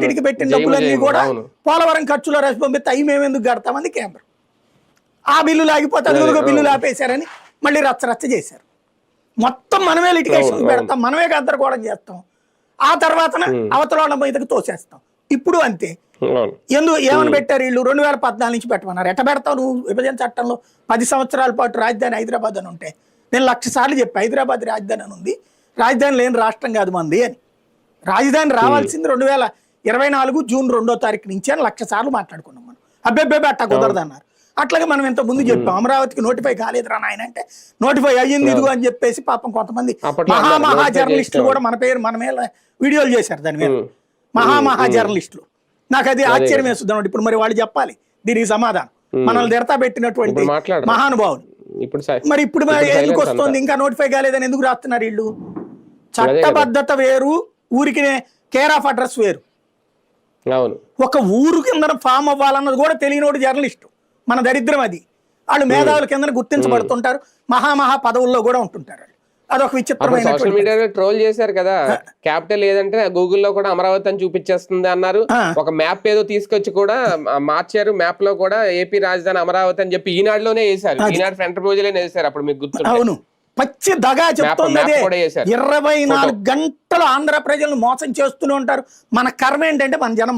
ఇంటికి పెట్టిన డబ్బులన్నీ కూడా పోలవరం ఖర్చులో రాసి పంపిస్తే అవి మేము ఎందుకు కడతామని కేంద్రం. ఆ బిల్లులు ఆగిపోతే అదుగురుగా బిల్లులు ఆపేశారని మళ్ళీ రచ్చరచ్చ చేశారు. మొత్తం మనమే లిటిగేషన్ పెడతాం, మనమే గందరగోళం చేస్తాం, ఆ తర్వాత అవతల వాళ్ళ మీదకి తోసేస్తాం. ఇప్పుడు అంతే. ఏమని పెట్టారు వీళ్ళు? 2014 నుంచి పెట్టమన్నారు. ఎట్ట పెడతావు నువ్వు? విభజన చట్టంలో 10 సంవత్సరాల పాటు రాజధాని హైదరాబాద్ అని ఉంటే నేను 1,00,000 సార్లు చెప్పి హైదరాబాద్ రాజధాని అని ఉంది, రాజధాని లేని రాష్ట్రం కాదు మంది అని. రాజధాని రావాల్సింది 2024 జూన్ 2వ తారీఖు నుంచి అని 1,00,000 సార్లు మాట్లాడుకున్నాం మనం. అబ్బెబ్బే అట్ట కుదరదు అన్నారు. అట్లాగే మనం ఇంత ముందు చెప్పాం అమరావతికి నోటిఫై కాలేదురా నాయన అంటే నోటిఫై అయ్యింది ఇదిగో అని చెప్పేసి పాపం కొంతమంది మహా జర్నలిస్టులు కూడా మన పేరు మన మీద వీడియోలు చేశారు దాని మీద. మహా జర్నలిస్టులు. నాకు అది ఆశ్చర్యం వేస్తుంది. ఇప్పుడు మరి వాళ్ళు చెప్పాలి దీనికి సమాధానం. మనల్ని దెడతా పెట్టినటువంటి మహానుభావులు మరి ఇప్పుడు ఎందుకు వస్తుంది ఇంకా నోటిఫై కాలేదని ఎందుకు రాస్తున్నారు వీళ్ళు? చట్టబద్ధత వేరు, ఊరికి కేర్ ఆఫ్ అడ్రస్ వేరు. ఒక ఊరు కింద ఫామ్ అవ్వాలన్నది కూడా తెలియనోడు జర్నలిస్టు. మన దరిద్రం అది. వాళ్ళు మేధావుల కింద గుర్తించబడుతుంటారు, మహా పదవుల్లో కూడా ఉంటుంటారు. అదొక విచిత్రమైన. సోషల్ మీడియాలో ట్రోల్ చేశారు కదా, క్యాపిటల్ ఏదంటే గూగుల్లో కూడా అమరావతి అని చూపించేస్తుంది అన్నారు. ఒక మ్యాప్ ఏదో తీసుకొచ్చి కూడా మార్చారు. మ్యాప్ లో కూడా ఏపీ రాజధాని అమరావతి అని చెప్పి ఈనాడులోనే వేశారు. ఈనాడు ఫ్రంట్ పేజీలోనే వేశారు. అప్పుడు మీకు గుర్తు? అవును, పచ్చి దగా చెప్తుంది. 24 గంటలు ఆంధ్ర ప్రజలను మోసం చేస్తూనే ఉంటారు. మన కర్మ ఏంటంటే మన జనం